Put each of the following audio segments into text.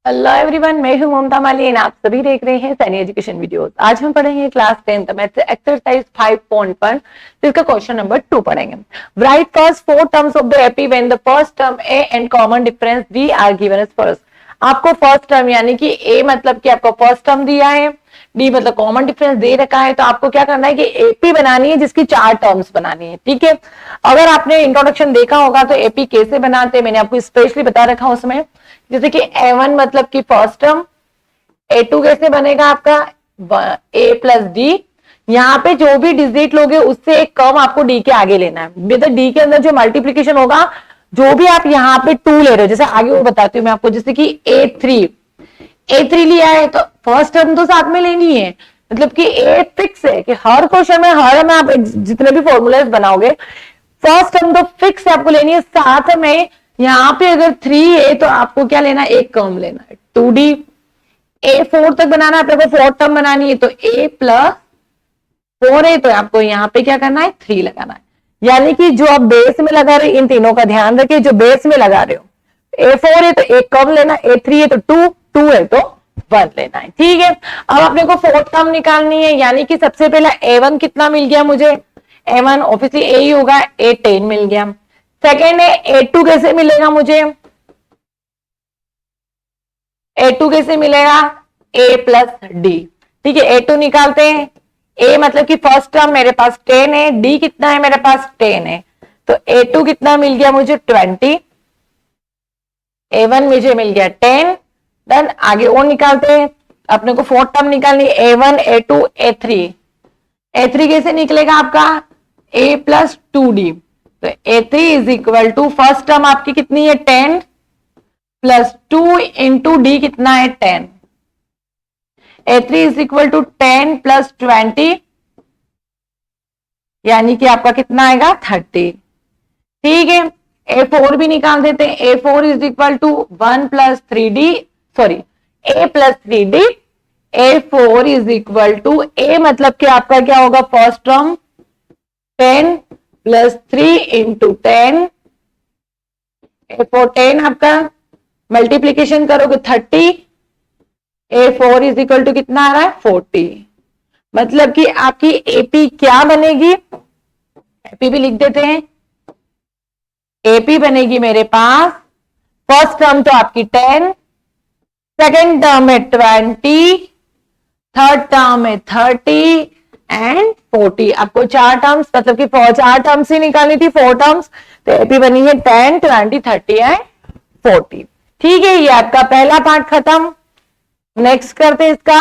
Hello everyone, मैं हूं ममता माली और आप सभी देख रहे हैं सैनी एजुकेशन वीडियोस। आज हम पढ़ेंगे class 10th maths exercise 5 point पर, जिसका क्वेश्चन नंबर 2 पढ़ेंगे। Write first 4 terms of the AP when the first term A and common difference D are given as first. आपको फर्स्ट टर्म यानी कि ए मतलब कि आपको फर्स्ट टर्म दिया है, डी मतलब कॉमन डिफरेंस दे रखा है, तो आपको क्या करना है कि एपी बनानी है जिसकी 4 टर्म्स बनानी है। ठीक है, अगर आपने इंट्रोडक्शन देखा होगा तो एपी कैसे बनाते हैं मैंने आपको स्पेशली बता रखा उसमें। जैसे कि A1 मतलब कि फर्स्ट टर्म, A2 कैसे बनेगा आपका A प्लस डी। यहाँ पे जो भी डिजिट लोगे उससे एक कम आपको डी के आगे लेना है। मतलब डी के अंदर जो मल्टीप्लीकेशन होगा, जो भी आप यहाँ पे 2 ले रहे हो, जैसे आगे वो बताती हूँ मैं आपको। जैसे कि A3 लिया है तो फर्स्ट टर्म तो साथ में लेनी है। मतलब कि A फिक्स है कि हर क्वेश्चन में हर में आप जितने भी फॉर्मूलाज बनाओगे फर्स्ट टर्म तो फिक्स है आपको लेनी है। साथ में यहाँ पे अगर 3 है तो आपको क्या लेना है, एक कम लेना है 2D। A4 तक बनाना है, अपने को 4 टर्म बनानी है तो A प्लस 4 है तो आपको यहाँ पे क्या करना है 3 लगाना है। यानी कि जो आप बेस में लगा रहे हो इन तीनों का ध्यान रखिए, जो बेस में लगा रहे हो A4 है तो एक कम लेना, A3 है तो 2 है तो 1 लेना है। ठीक है, अब अपने को 4 टर्म निकालनी है। यानी कि सबसे पहला A1 कितना मिल गया मुझे, A1 ऑब्वियसली A ही होगा, A10 मिल गया। सेकेंड है A2 कैसे मिलेगा मुझे, A2 कैसे मिलेगा A प्लस डी। ठीक है, A2 निकालते हैं। A मतलब कि फर्स्ट टर्म मेरे पास 10 है, D कितना है मेरे पास 10 है, तो A2 कितना मिल गया मुझे 20, A1 मुझे मिल गया 10। देन आगे और निकालते हैं, अपने को 4 टर्म निकालनी, A1 A2 A3 कैसे निकलेगा आपका A प्लस 2D। तो A3 is equal to first term आपकी कितनी है 10 प्लस 2 इंटू डी कितना है 10। A3 is equal to 10 plus 20 यानी कि आपका कितना आएगा 30। ठीक है, A4 भी निकाल देते हैं। A4 is equal to 1 plus 3D, sorry A plus 3D। A4 is equal to A मतलब कि आपका क्या होगा first term 10 plus 3 into 10, A4 10 आपका मल्टीप्लीकेशन करोगे 30, A4 इज इक्वल टू कितना आ रहा है 40। मतलब कि आपकी एपी क्या बनेगी, एपी भी लिख देते हैं। एपी बनेगी मेरे पास फर्स्ट टर्म तो आपकी 10, सेकेंड टर्म है 20, थर्ड टर्म है 30 एंड 40। आपको 4 टर्म्स मतलब कि 4 टर्म्स ही निकालनी थी, 4 टर्म्स, तो एपी बनी है 10, 20, 30 एंड 40। ठीक है, ये आपका पहला पार्ट खत्म। नेक्स्ट करते हैं इसका।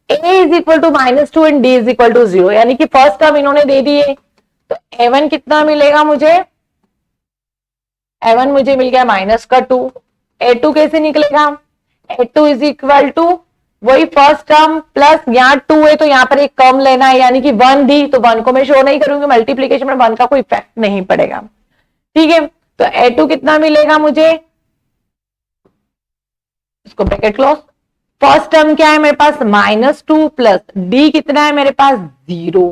A is equal to -2 and D is equal to 0, यानी कि फर्स्ट टर्म इन्होंने दे दिए तो A1 कितना मिलेगा मुझे, A1 मुझे मिल गया -2। A2 कैसे निकलेगा, A2 इज इक्वल टू वही फर्स्ट टर्म प्लस यहाँ 2 है तो यहाँ पर एक कम लेना है, यानी कि 1 दी तो 1 को मैं शो नहीं करूंगी, मल्टीप्लीकेशन में 1 का कोई इफेक्ट नहीं पड़ेगा। ठीक है, तो A2 कितना मिलेगा मुझे, इसको ब्रैकेट क्लोज। फर्स्ट टर्म क्या है मेरे पास -2 प्लस D कितना है मेरे पास 0।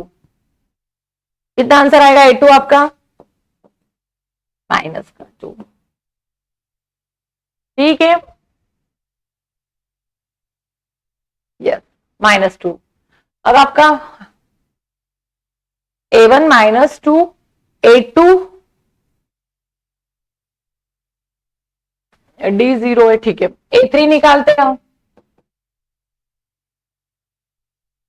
कितना आंसर आएगा A2 आपका -2। ठीक है, यस -2। अब आपका A1 -2, A2 D 0 है। ठीक है, A3 निकालते हैं,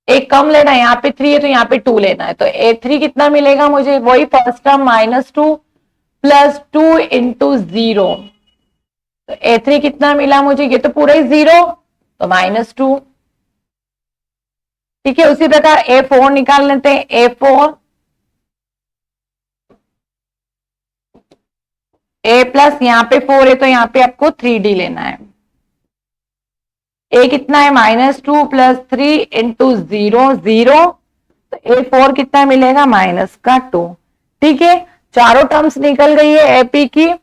एक कम लेना है, यहाँ पे 3 है तो यहाँ पे 2 लेना है, तो A3 कितना मिलेगा मुझे, वही फर्स्ट टर्म -2 प्लस 2 इंटू 0, तो A3 कितना मिला मुझे, ये तो पूरा ही 0 तो -2। ठीक है, उसी प्रकार A4 निकाल लेते हैं। A4 A प्लस यहाँ पे 4 है तो यहाँ पे आपको 3D लेना है। A कितना है -2 प्लस 3 इंटू 0, तो A4 कितना मिलेगा -2। ठीक है, चारों टर्म्स निकल गई है एपी की,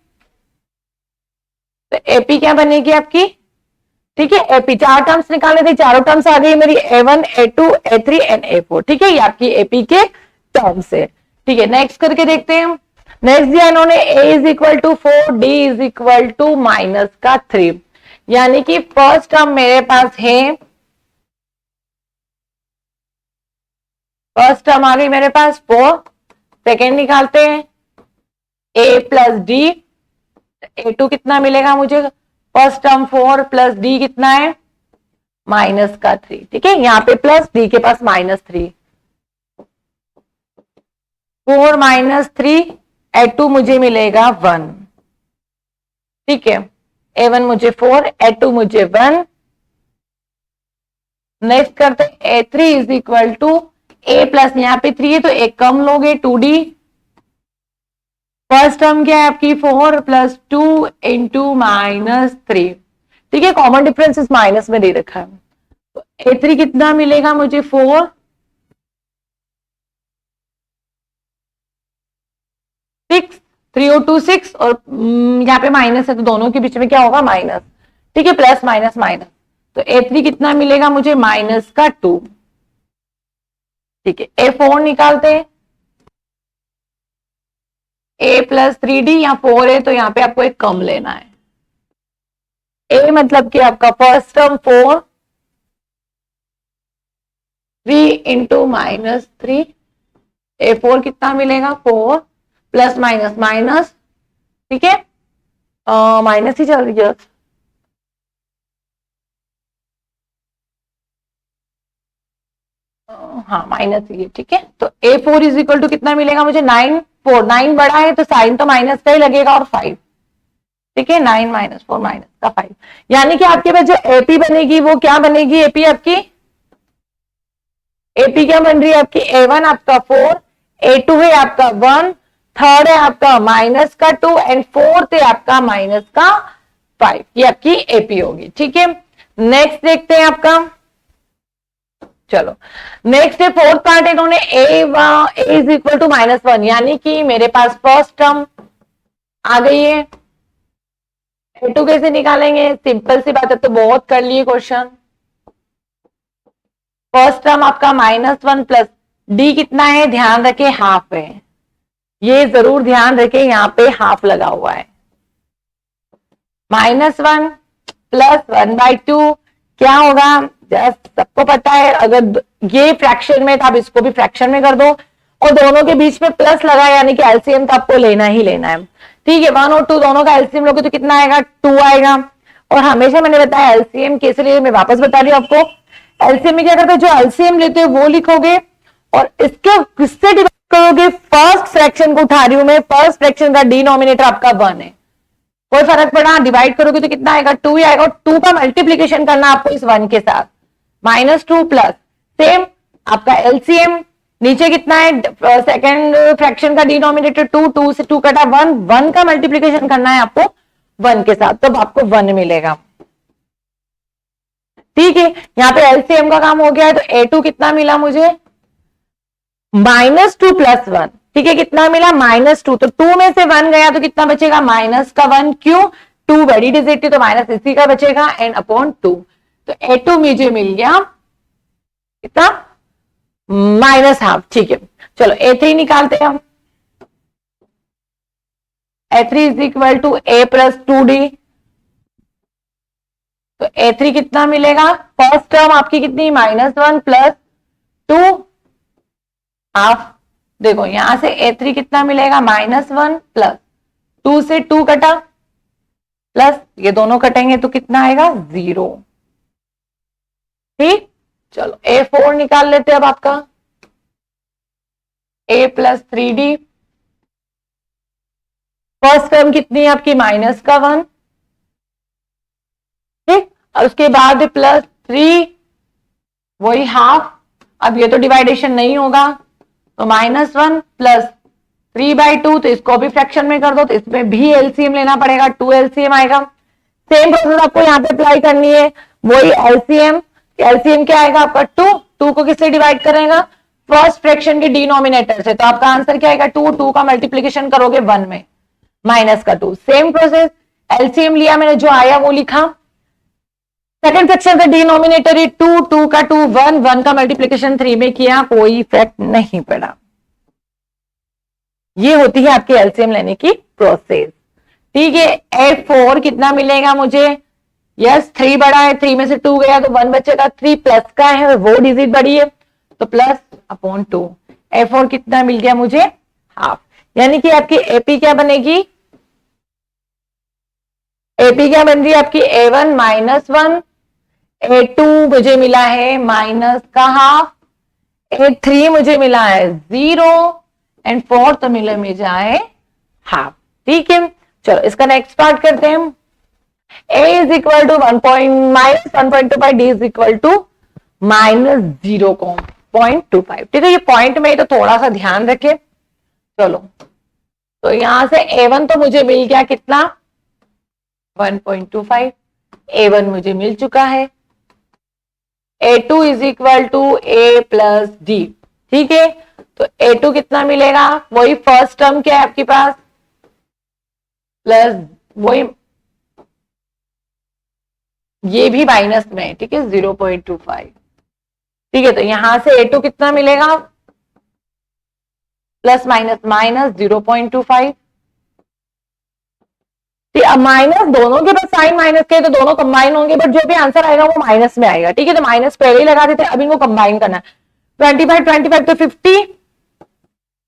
तो एपी क्या बनेगी आपकी, ठीक है, एपी 4 टर्म्स निकालने थे, चारों टर्म्स आ गई मेरी A1 A2 A3 and A4। ठीक है, ये आपकी एपी के टर्म्स है। ठीक है, नेक्स्ट करके देखते हैं। नेक्स्ट दिया इन्होंने A is equal to 4, D is equal to -3। यानी कि फर्स्ट टर्म मेरे पास है, फर्स्ट टर्म आ गई मेरे पास 4, सेकेंड निकालते हैं a प्लस डी, a2 कितना मिलेगा मुझे, फर्स्ट टर्म 4 प्लस डी कितना है माइनस का 3, ठीक है, यहाँ पे प्लस डी के पास -3, 4 माइनस 3, a2 मुझे मिलेगा 1, ठीक है, a1 मुझे 4, a2 मुझे 1। नेक्स्ट करते हैं a3 is equal to a plus, यहाँ पे 3 है तो एक कम लोगे 2d, फर्स्ट टर्म क्या है आपकी 4 प्लस 2 इंटू -3, ठीक है, कॉमन डिफरेंस इस माइनस में दे रखा है, तो a3 कितना मिलेगा मुझे 4, 6, 3 और 2 6, और यहाँ पे माइनस है तो दोनों के बीच में क्या होगा माइनस, ठीक है, प्लस माइनस माइनस, तो a3 कितना मिलेगा मुझे -2, ठीक है, a4 निकालते हैं, a प्लस 3d, यहाँ 4 है तो यहाँ पे आपको एक कम लेना है, a मतलब कि आपका फर्स्ट टर्म 4, 3 इंटू -3, a4 कितना मिलेगा 4 प्लस माइनस माइनस, ठीक है, माइनस ही चल रही है, हाँ माइनस ये, ठीक है, तो a4 इज इक्वल टू कितना मिलेगा मुझे 9, 4, 9 बड़ा है तो साइन तो माइनस का ही लगेगा, और 5, ठीक है, 9 माइनस 4 माइनस का 5, यानी कि आपके पास जो एपी बनेगी वो क्या बनेगी, एपी आपकी, एपी क्या बन रही है आपकी, a1 आपका 4, a2 है आपका 1, थर्ड है आपका माइनस का 2, एंड फोर्थ है आपका माइनस का 5, ये आपकी एपी होगी, ठीक है। नेक्स्ट देखते हैं आपका, चलो नेक्स्ट है फोर्थ पार्ट, इन्होंने a इज इक्वल टू -1, यानी कि मेरे पास फर्स्ट टर्म आ गई है, a2 कैसे निकालेंगे, सिंपल सी बात है, तो बहुत कर लिए क्वेश्चन, फर्स्ट टर्म आपका -1 प्लस डी कितना है, ध्यान रखे हाफ है, ये जरूर ध्यान रखे यहाँ पे हाफ लगा हुआ है, -1 प्लस 1/2 क्या होगा, जस्ट सबको पता है, अगर ये फ्रैक्शन में तो आप इसको भी फ्रैक्शन में कर दो, और दोनों के बीच में प्लस लगा यानी कि एलसीएम तो आपको लेना ही लेना है, ठीक है, 1 और 2 दोनों का एलसीएम लोगे तो कितना आएगा 2 आएगा, और हमेशा मैंने बताया एलसीएम कैसे लिए, मैं वापस बता रही हूँ आपको, एलसीएम में क्या करते हैं, जो एलसीएम लेते हो वो लिखोगे, और इसके किससे डिवाइड करोगे, फर्स्ट फ्रैक्शन को उठा रही हूं मैं, फर्स्ट फ्रैक्शन का डिनोमिनेटर आपका 1 है, कोई फर्क पड़ा, डिवाइड करोगे तो कितना आएगा 2 ही आएगा, और 2 का मल्टीप्लीकेशन करना आपको इस 1 के साथ, -2 प्लस सेम आपका एलसीएम, नीचे कितना है सेकंड फ्रैक्शन का डिनोमिनेटर 2, 2 से 2 कटा 1, 1 का मल्टीप्लीकेशन करना है आपको 1 के साथ, तब आपको 1 मिलेगा, ठीक है, यहाँ पे एलसीएम का काम हो गया है, तो a2 कितना मिला मुझे -2 प्लस 1, ठीक है, कितना मिला -2, तो 2 में से 1 गया तो कितना बचेगा माइनस का 1, क्यों 2 बड़ी डिजिट थी तो माइनस इसी का बचेगा, एंड अपॉन 2, तो a2 मुझे मिल गया कितना -हाफ, ठीक है, चलो a3 निकालते हैं हम, a3 is equal to a plus 2d, तो a3 कितना मिलेगा, फर्स्ट टर्म आपकी कितनी -1 प्लस 2 हाफ, देखो यहां से a3 कितना मिलेगा -1 प्लस 2 से 2 कटा, प्लस ये दोनों कटेंगे तो कितना आएगा 0, ठीक, चलो a4 निकाल लेते हैं अब आपका, a plus 3d, first term कितनी है आपकी माइनस का 1, ठीक, और उसके बाद प्लस 3, वही हाफ, अब ये तो डिवाइडेशन नहीं होगा, तो -1 प्लस 3/2, तो इसको भी फ्रैक्शन में कर दो, तो इसमें भी एलसीएम लेना पड़ेगा, 2 एलसीएम आएगा, सेम प्रोसेस आपको यहाँ पे अप्लाई करनी है, वही एलसीएम, एलसीएम क्या आएगा आपका 2 को किससे डिवाइड करेगा, फर्स्ट फ्रैक्शन के डिनोमिनेटर से, तो आपका आंसर क्या आएगा 2 का मल्टीप्लीकेशन करोगे 1 में, माइनस का 2, सेम प्रोसेस, एलसीएम लिया मैंने, जो आया वो लिखा, सेकंड फ्रैक्शन का डिनोमिनेटर है 2 का 2 1 का मल्टीप्लीकेशन 3 में किया, कोई इफेक्ट नहीं पड़ा, ये होती है आपकी एलसीएम लेने की प्रोसेस, ठीक है। a4 कितना मिलेगा मुझे यस 3 बड़ा है, 3 में से 2 गया तो 1 बचेगा, 3 प्लस का है वो डिजिट बड़ी है तो प्लस अपॉन 2। A4 कितना मिल गया मुझे? हाफ। यानी कि आपकी एपी क्या बनेगी? एपी क्या बन रही है आपकी? A1 -1, A2 मुझे मिला है माइनस का हाफ, A3 मुझे मिला है 0 एंड 4 तो मिला मुझे है हाफ। ठीक है, चलो इसका नेक्स्ट पार्ट करते हैं हम। A is equal to -1.25, D is equal to -0.25। ठीक है, ये पॉइंट में तो थोड़ा सा ध्यान रखें। चलो तो यहां से A1 तो मुझे मिल गया कितना? 1.25। A1 मुझे मिल चुका है। A2 is equal to A plus D. ठीक है, तो A2 कितना मिलेगा? वही फर्स्ट टर्म क्या है आपके पास, प्लस वही, ये भी माइनस में है। ठीक है, 0.25। ठीक है, तो यहां से A2 कितना मिलेगा? Plus minus minus 0.25। अब माइनस दोनों के पास साइन माइनस के तो दोनों कंबाइन होंगे, बट जो भी आंसर आएगा वो माइनस में आएगा। ठीक है, तो माइनस पहले ही लगा देते हैं, अब इनको कंबाइन करना है। 25 तो 50,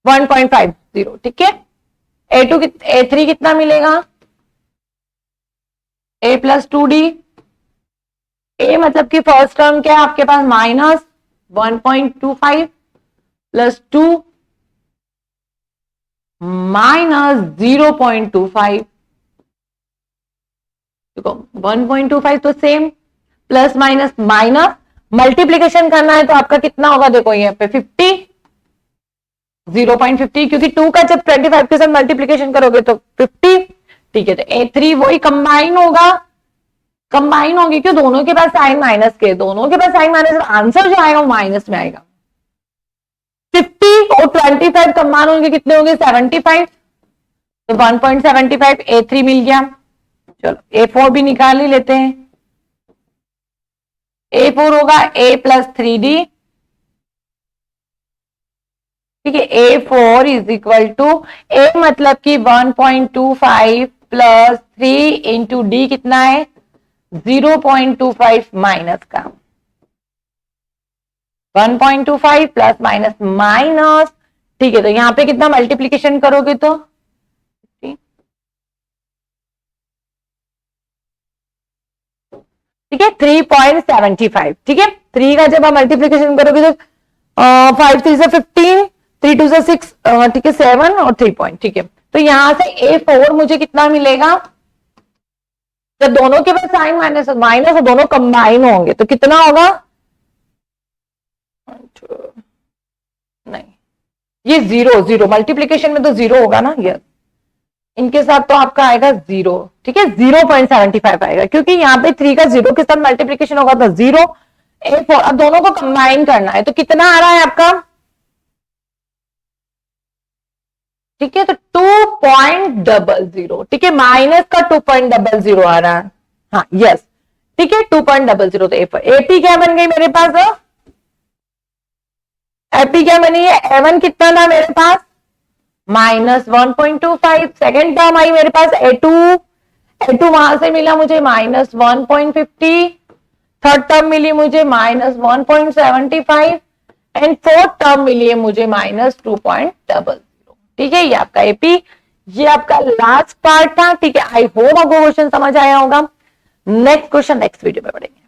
1.50। ठीक है, A3 कितना मिलेगा? A plus 2D। A मतलब कि फर्स्ट टर्म क्या है आपके पास? Minus 1.25 plus 2 minus 0.25। देखो 1.25 तो same, plus minus minus, multiplication करना है तो आपका कितना होगा? देखो यहाँ पे 50, 0.50, क्योंकि 2 का जब 25 के साथ मल्टीप्लीकेशन करोगे तो 50। ठीक है, तो A3 वही कंबाइन होगा, कंबाइन होगी क्यों? दोनों के पास साइन माइनस के, दोनों के पास साइन माइनस, आंसर जो आएगा वो माइनस में आएगा। 50 और 25 कंबाइन होंगे, कितने होंगे? 75। तो 1.75 A3 मिल गया। चलो A4 भी निकाल ही लेते हैं। A4 होगा A प्लस 3D। ठीक है, A4 is equal to A मतलब कि 1.25 प्लस 3 इंटू D कितना है? 0.25 माइनस का 1.25 प्लस माइनस माइनस। ठीक है, तो यहां पे कितना मल्टीप्लीकेशन करोगे तो ठीक है 3.75। ठीक है, 3 का जब आप मल्टीप्लीकेशन करोगे तो 5 3 से 15, 3 2 से 6, ठीक है 7 और 3 पॉइंट। ठीक है, तो यहां से A4 मुझे कितना मिलेगा? जब दोनों के पास साइन माइनस माइनस और दोनों कंबाइन होंगे तो कितना होगा? नहीं, ये 0 मल्टीप्लीकेशन में तो 0 होगा ना। यस, इनके साथ तो आपका आएगा 0। ठीक है, 0.75 आएगा, क्योंकि यहाँ पे 3 का 0 के साथ मल्टीप्लीकेशन होगा तो 0। A4 अब दोनों को कंबाइन करना है तो कितना आ रहा है आपका? ठीक है, तो 2.00। ठीक है, माइनस का 2.00 आ रहा है। हाँ यस, ठीक है 2.00। तो AP क्या बन गई मेरे पास? AP क्या बनी है? A1 कितना था मेरे पास? -1.25। सेकेंड टर्म आई मेरे पास A2 वहां से मिला मुझे -1.50। थर्ड टर्म मिली मुझे -1.75 एंड फोर्थ टर्म मिली है मुझे -2.00। ठीक है, ये आपका एपी, ये आपका लास्ट पार्ट था। ठीक है, आई होप आपको क्वेश्चन समझ आया होगा। नेक्स्ट क्वेश्चन नेक्स्ट वीडियो में पढ़ेंगे।